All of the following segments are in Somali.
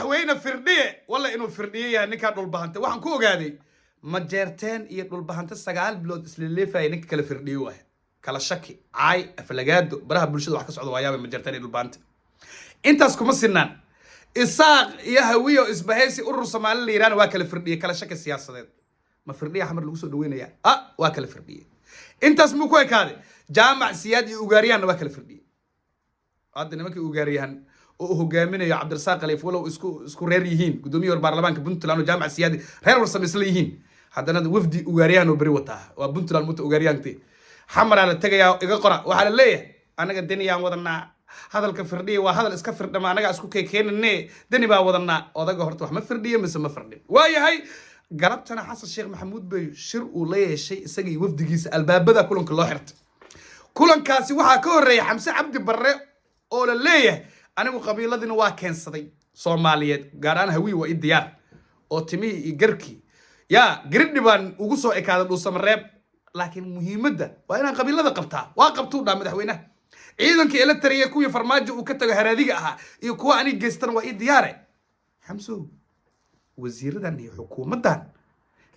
madaxweyne firdhiye walla inuu firdhiye yahay ninkaa dhulbahantay waxaan ku ogaaday majeerteen iyo dhulbahanta 9 bilood isla leefay ninka kala firdhiye waay kala shaki caay aflagaado baraha bulshada wax ka socdo waayaaba majeerteen iyo dhulbahanta intaas kuma sinaan isaaq iyo hawiyo isbahaysi urur Soomaali Iiraan waa kala firdhiye kala shaki siyaasadeed ma firdhiye xamar lagu soo dhaweynaya waa kala firdhiye intaas muu ku ekaaday jaamac siyaad iyo ugaariyaan waa kala firdhiye hadda nimankii ugaariyahan oo hogaaminayo Cabdirasaaq Khaliif walow isku reer yihiin gudoomiyaha baarlamaanka Puntland oo jaamac siyaad reer warsameysla yihiin haddana wafdi ugaariyahan oo bari wataa waa Puntland muta ugaariyaanti xamar la tagayaa iga qora waxa la leeyahay anaga daniyaan wadanaa hadalka firdhiye waa hadal iska firdhama anaga isku keenane dani baa wadanaa odaga horta wax ma firdhiye mise ma firdhin waayahay galabtana xasan sheekh maxamuud bay shir uu la yeeshay isagii wafdigiisa albaabada kulanka loo xirtay kulankaasi waxa ka horeeyay Xamse Cabdi Barre oo la leeyahay anigu qabiiladina waa keensaday Soomaaliyeed gaar ahaan hawi waa diyaar oo timi iyo garki garidhi baan ugu soo ekaaday Dhuusamareeb laakiin muhiimadda waa inaan qabiilada qabtaa waa qabtuu dhaa madaxweynaha ciidanka ila tariye kuwii farmaajo uu ka tago haraadiga ahaa iyo kuwa ani geystan waa diyaar Xamso wasiiradan iyo xukuumadan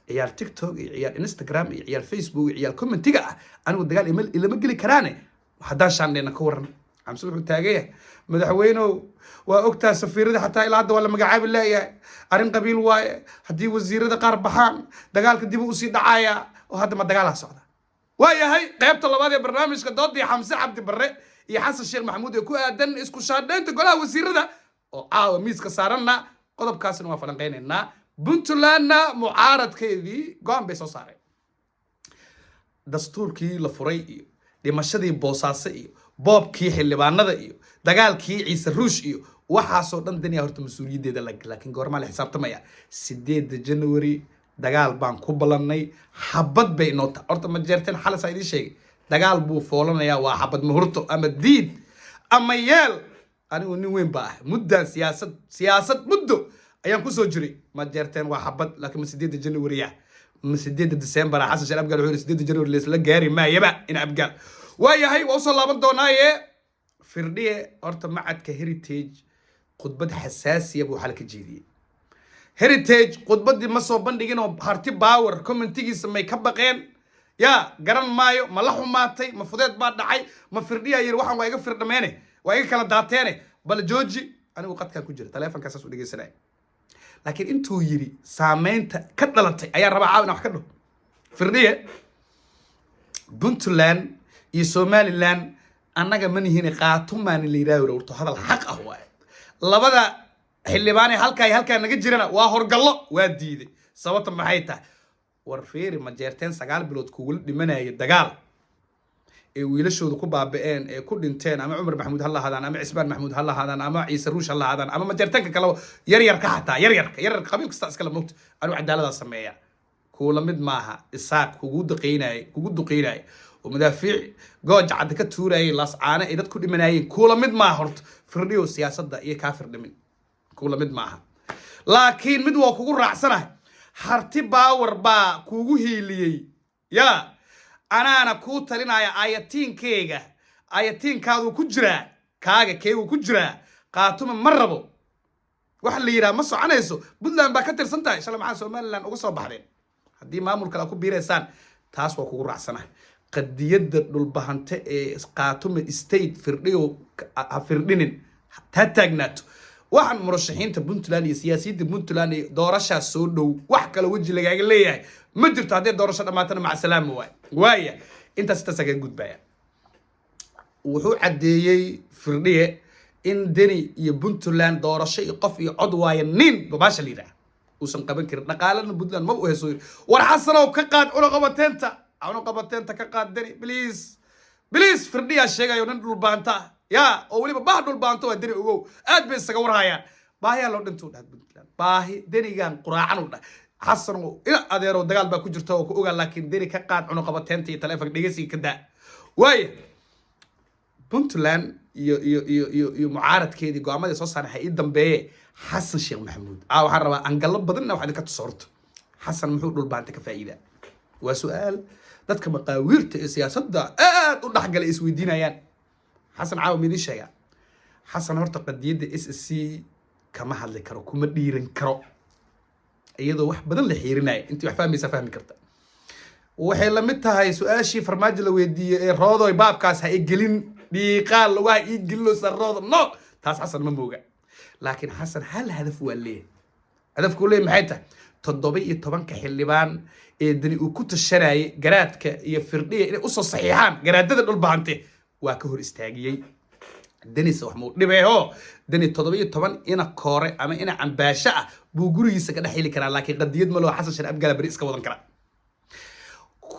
ciyaar TikTok iyo ciyaar Instagram iyo ciyaar Facebook iyo ciyaar commentiga anigu dagaal ilama geli karaane hadaan shaandheena ka waran Xamso wuxuu taagay madaxweynuhu waa ogtaa safiirada xataa ilaa hadda wala magacaab leeyahay arin qabiil waaye hadii wasiirada qaar baxaan dagaalka dib u sii dhacaya oo hadda ma dagaal socda waayahay qaybta labaad ee barnaamijka doodii Xamse Cabdi Barre iyo Xasan Sheekh Maxamuud ee ku aadan isku shaadheynta golaha wasiirada oo caawa miiska saarana qodobkaasna waa falanqeynaynaa Puntlandna mucaaradkeedii go'aan bay soo saareen dastuurkii la furay iyo dhimashadii Boosaaso iyo boobkii xildhibaanada iyo dagaalkii Ciise Ruush iyo waxaasoo dhan daniya horta mas'uuliyadeeda laakiin goorma la xisaabtamaya 8 January dagaal baan ku balannay xabad bay noota horta ma jeerteen xalas ay sheegay dagaal buu foolanaya waa xabad muhurto ama diid ama yeel anigu nin weyn baa muddan siyaasad muddo ayaan ku soo jiray ma jeerteen waa xabad laakiin 8 January ma 8 December Xasan Sheekh Abgaal wuxuu 8 January la gaari maayaba in Abgaal waayahay waa soo laaban doonaaye firdhiye horta macadka heritage khudbad xasaasiya buu xalka jeediyay heritage khudbadii ma soo bandhigin oo harti power commentigiisa may ka baqeen garan maayo ma la xumaatay ma fudeed baa dhacay ma firdhiya yiri waxaan waa iga firdhameene waa iga kala daateene bal jooji anigu qadkan ku jira taleefankaas u dhageysanay laakiin intuu yiri saameynta ka dhalatay ayaa rabaa caawin wax ka dhaw firdhiye Puntland iyo Somaliland annaga ma nihiin qaatumaan la yiraahdo urto hadal xaq ah waay labada xildhibaan halka naga jirana waa horgallo waa diiday sababta maxay tahay war fiiri ma jeerteen 9 bilood ku wal dhimanaya dagaal ee wiilashooda ku baaba'een ee ku dhinteen ama Umar Maxamuud ha lahaadaan ama Cismaan Maxamuud ha lahaadaan ama Ciise Ruush ha lahaadaan ama ma jeerteenka kale yar ka xataa yar qabiil kasta iska la moogto anu cadaalada sameeya kula mid maaha isaaq kugu duqeynay oo madaafiic gooj cad ka tuuray lascaana ay dad ku dhimanayeen kula mid maaha horta firdhiyo siyaasadda iyo kaafir dhimin kula mid maaha laakiin mid waa kugu raacsanahay harti power baa kugu hiiliyay anaana ku talinaya ayatiinkaadu ku jira kaaga keegu ku jira qaatuma marrabo waxa la yiraahdo ma soconayso Puntland baa ka tirsan tahay shalay maxaa Somaliland uga soo baxdeen haddii maamulka la ku biireysaan taas waa kugu raacsanahay qadiyada dhulbahante ee qaatuma state firdhiyo ha firdhinin ta taagnaato waxaan murashaxiinta Puntland iyo siyaasiyiinta Puntland doorasha soo dhow wax kale waji lagaaga leeyahay ma jirto haddii doorasho dhamaatana mac salaam waaya intaas tasaga gudbaya wuxuu cadeeyay firdhiye in deni iyo Puntland doorasho iyo qof iyo cod waaya nin gobaasha liiraa uusan qaban karin dhaqaalana Puntland ma u heeso war xasanow ka qaad qabateenta ka qaad deni please firdhiya sheegayo nin dhulbaanta oo waliba baax dhulbaanto waa deni ogow aad bay isaga warhayaan baahiya loo dhintuu dhaad Puntland baahi denigan quraacan u dhah xasan ila adeero dagaal baa ku jirta oo ku ogaa laakiin deni ka qaad qabateenta iyo taleefanka dhageysiga ka daa waay Puntland iyo mucaaradkeedii go'aamadii soo saaray hay dambeeyay Xasan Sheekh Maxamuud waxaan rabaa angalo badanna wax ka tusorto xasan muxuu dhulbaanta ka faa'iida waa su'aal dadka maqaawiirta ee siyaasadda aad u dhaxgalay isweydiinayaan xasan caawa midii sheega xasan horta qadiyada SSC kama hadli karo kuma dhiiran karo iyadoo wax badan la xiirinay intii wax fahmaysa fahmi karta waxay la mid tahay su'aashii farmaajo la weydiiyay ee roodoy baabkaas ha gelin dhiiqaal lagu ha gelino sarroodo no taas xasan ma mooga laakiin xasan hal hadaf waa leeyahay hadafku leeyahay maxay tahay 17 xildhibaan ee dani uu ku tashanayay garaadka iyo firdhiya inay u soo saxiixaan garaadada dhul baahante waa ka hor istaagiyay دنيس وحمود دبيهو دني تضبيه طبعا إنا كورة أما إنا عن باشا بوجوري سكنا حيلي كنا لكن قد يدملوا حسن شن أبقى بريس كوضن كنا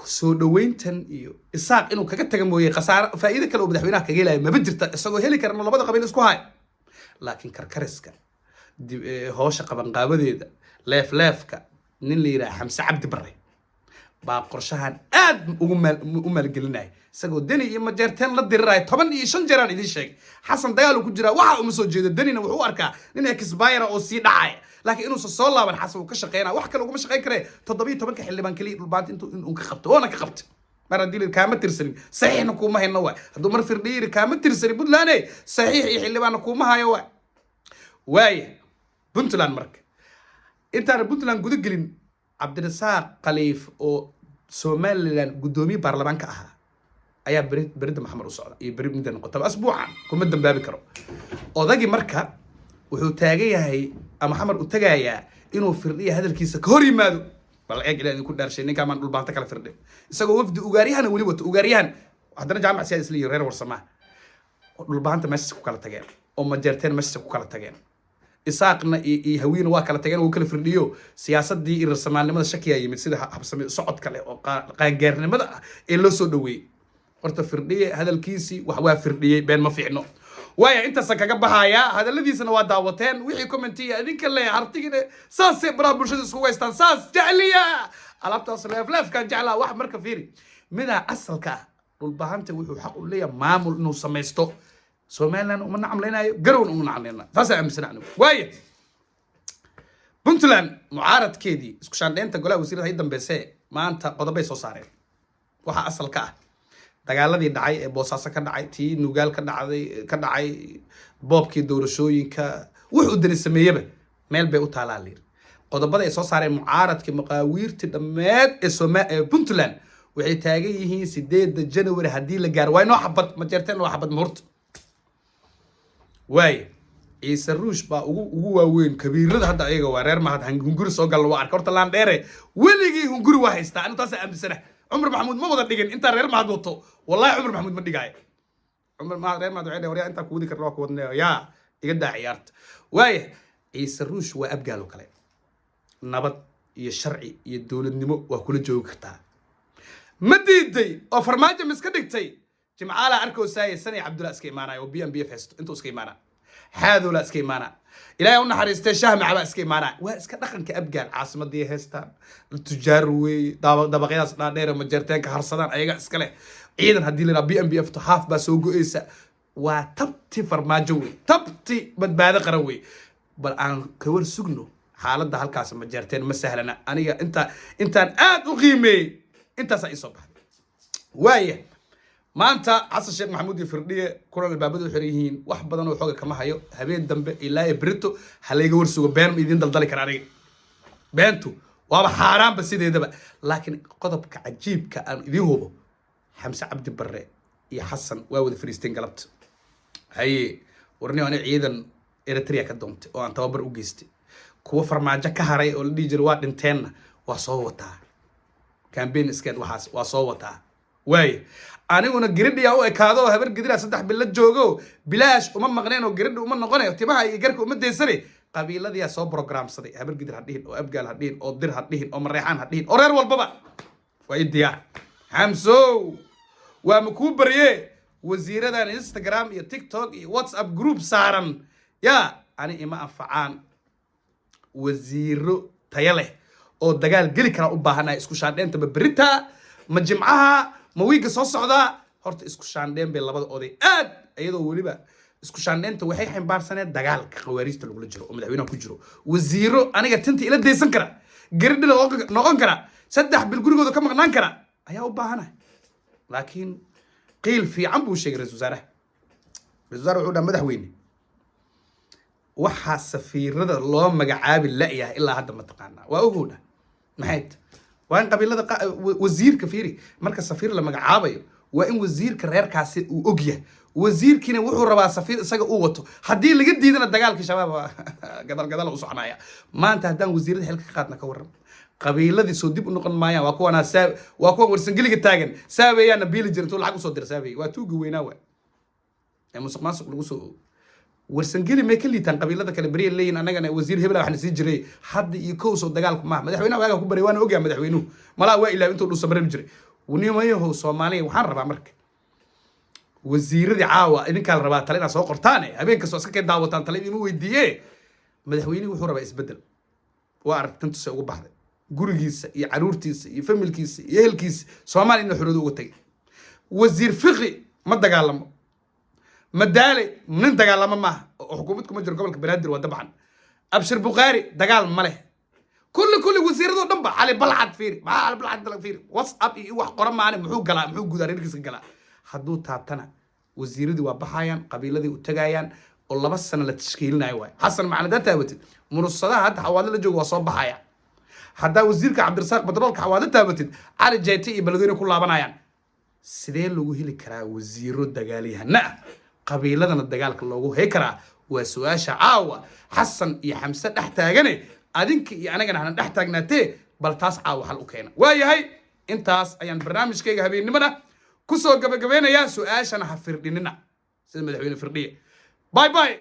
سو دوينتن إيو الساق إنه كجت جنبه قصار فإذا كانوا بدحوينها كجيلة ما بدرت السقو هلي كنا الله بدأ قبل أسبوع هاي لكن كركرسكا هوش قبل قابل ده لف نلي راح حمس عبد بري باب قرشهان آد أمال قلناي سقو دني يما جرتين لدي الراي طبعا يشن جران إذا شيء حسن ديالو كجرا واحد مسوي جد الدنيا وحو أركا لأنه كسبايرة أو سي دعاي لكن إنه صلى من حسب وكشقينا واحد كلو مش غير تضبيه طبعا كحل بانكلي البعض أنتوا كخبتوا وأنا كخبت مرة دي الكامة ترسلين صحيح نكون ما هي النوع هذو مرة في الدير كامة ترسلين بدلاني صحيح يحل بان نكون ما هي واي بنتلان مرك أنت أنا بنتلان قد قلين عبد الرزاق قليف أو سوماليلاند قدومي برلمان كأها أيا بريد محمد وصالة بريد مدن قطب أسبوعا كم مدن بابي كرو أضاجي مركا وحو تاجيها هي محمد وتجايا إنه فردية هذا الكيس كوري ماذا والله أجل أن يكون دارشين كمان نقول بعضك على فردية سقوا وفد أجاريهن ولي أجاريهن عندنا جامعة سياسية لي غير ورسمها نقول بعض مسك على تجار أو مجرتين مسك على تجار إساقنا يهوين واكلة تجار وكل فرديو سياسة دي الرسمان لماذا شكيا يمد سيدا حبسمي صعد كله قاعرنا ماذا إلا سودوي ورت فردية هذا الكيسي وحوا فردية بين ما في عنه ويا أنت سكجبها يا هذا الذي سنوات دعوتين وحي كومنتية ذيك اللي عرفتينه ساس برا برشة سوى استنساس جعلية على بتصل فلاف كان جعلها واحد مركب فيري منها أصل كا والبهانت وحي حقوا لي معمول إنه سميستو سومالنا ومن عملنا قرون ومن عملنا فاسع مسنعنو ويا بنتلان معارض كيدي اسكشان أنت قلها وسيرة هيدا بس ما أنت قضبي صارين وح أصل كا dagaaladii dhacay ee boosaaso ka dhacay tii nugaal ka dhacay boobkii doorashooyinka wuxuu dani sameeyaba meel bay u taalaa liir qodobada ay soo saareen mucaaradkii maqaawiirtii dhammeed ee Puntland waxay taagan yihiin 8 January haddii la gaaro waa inoo xabad ma jeerteen waa xabad muhurta waay ciise ruush baa ugu waaweyn kabiirada hadda ayaga waa reer mahad hunguri soo gal waa arka horta laan dheere weligii hunguri waa haystaa anu taas aaminsana عمر محمود ما وضع دقن انت غير ما دوتو والله عمر محمود ما دقاي عمر ما غير ما دعينا وريا انت كودي كروك ودنا يا يقدا عيارت واي عيسى الروش وابقى له كلام نبض يا شرعي يا دولدنمو waa kula joog kartaa ma diiday oo farmaajo miska dhigtay jimcaala arko saay sanay abdullah iska imaanay oo BNB festo intuu iska imaana haadula iska imaana ilaahay una xariistay shahmi caba iska imaana waa iska dhaqanka abgaal caasimadii heestaan tujaar way dabaqyadaas dhaadheer ma jarteen ka harsadaan ayaga iska leh ciidan hadii la BNB to half ba soo go'aysa waa tabti farmaajo way tabti badbaado qaran way bal aan ka war sugno xaaladda halkaas ma jarteen ma sahlana aniga intaan aad u qiimeey intaas ay soo baxday waaya maanta xasan sheekh maxamuud firdhiye kulan albaabadu xiriyihiin wax badan oo xooga kama hayo habeen dambe ilaa brito halayga warsugo been idin daldali kara aniga beentu waaba xaaraanba sideedaba laakiin qodobka cajiibka aan idin hubo xamse cabdi barre iyo xasan waa wada fariisteen galabta haye warni aan ciidan Eritrea ka doontay oo aan tababar u geystay kuwa farmaajo ka haray oo la dhigi jiray waa dhinteenna waa soo wataa campaign iskeed waxaas waa soo wataa waay aniguna giridhiya u ekaado habar gidira 3 bil la joogo bilaash uma maqneen oo giridhi uma noqonayo timaha iyo garka uma deysane qabiiladii soo programsaday habar gidir hadhiin oo abgaal hadhiin oo dir hadhiin oo mareexaan hadhiin oo reer walbaba way diyaar hamso waa ma ku bariye wasiiradan Instagram iyo TikTok iyo WhatsApp group saaran ya ani ima anfacaan wasiiro tayo leh oo dagaal gali kara u baahanay isku shaandheenta berita ma jimcaha ma wiiga soo socda horta isku shaandheen bay labada oday aad iyadoo waliba isku shaandheenta waxay ximbaarsaneen dagaalka qawaariista lagu jiro oo madaxweynaha ku jiro wasiiro aniga tinta ila deysan kara garidhi noqon kara 3 bil gurigooda ka maqnaan kara ayaa u baahanay laakiin qiil fiican buu sheegay ra'iisul wasaaraha wuxuu dhaa madaxweyne waxaa safiirada loo magacaabi la'yahay ilaa hadda ma taqaanaa waa ogowna maxayd waa in qabiilada wasiirka fiiri marka safiir la magacaabayo waa in wasiirka reerkaasi uu og yahay wasiirkiina wuxuu rabaa safiir isaga uu wato haddii laga diidana dagaalkii shabaab gadal u soconaya maanta haddaan wasiirada xilka ka qaadna ka waran qabiiladii soo dib u noqon maayaan waa kuwan warsangeliga taagan saabeeyaana biili jira intuu lacag usoo dira saabeey waa tuuga weynaa waa ee musuq maasuq lagu soo warsangeli may ka liitaan qabiilada kale bariya leeyin annagana wasiir hebel waxna sii jiray hadda iyo kowsoo dagaalku maaha madaxweynaha waaga ku baray waana ogyahay madaxweynuhu malaa waa ilaa intuu dhuusa marin jiray wanimayahow soomaaliya waxaan rabaa marka wasiiradii caawa idinkaa la rabaa tale inaad soo qortaane habeen kastoo iska kay daawataan tale idima weydiiye madaxweynihi wuxuu rabaa isbeddel waa aragtintusay ugu baxday gurigiisa iyo caruurtiisa iyo familkiisa iyo ehelkiisa soomaaliya inuu xoroodo uga tagay wasiir fiqi ma dagaalamo madaale nin dagaalamo maaha oo xukuumad kuma jiro gobolka banaadir waa dabcan abshir bukhaari dagaal ma leh كل وزير ذو دنبا على بلعت فير ما على بلعت فير واتساب يوح قرن معنا محو قلا محو جودارين كيس قلا حدو تابتنا وزير ذي وبحيان قبيلة ذي وتجايان والله بس أنا لتشكيلنا أيوة حسن معنا ده تابت من الصلاة هاد حوالي لجوا وصاب بحيان حتى وزيرك عبد الرزاق بدرولك حوالي تابت على جايتي بلدين كلها بنايان سيدين لو هي الكرا وزير الدجالي هنا قبيلة ذا الدجال كله هيكرا وسواش عاوة حسن يا حمسة احتاجني أدينك يعني أنا نحتاج نتيه بل تاسع وحلو كينا وياهي انتاس أيان برنامج كيجا هبين نمنا كسو قبل يا سؤال أنا هفرديننا سيد مدحوين فردية باي باي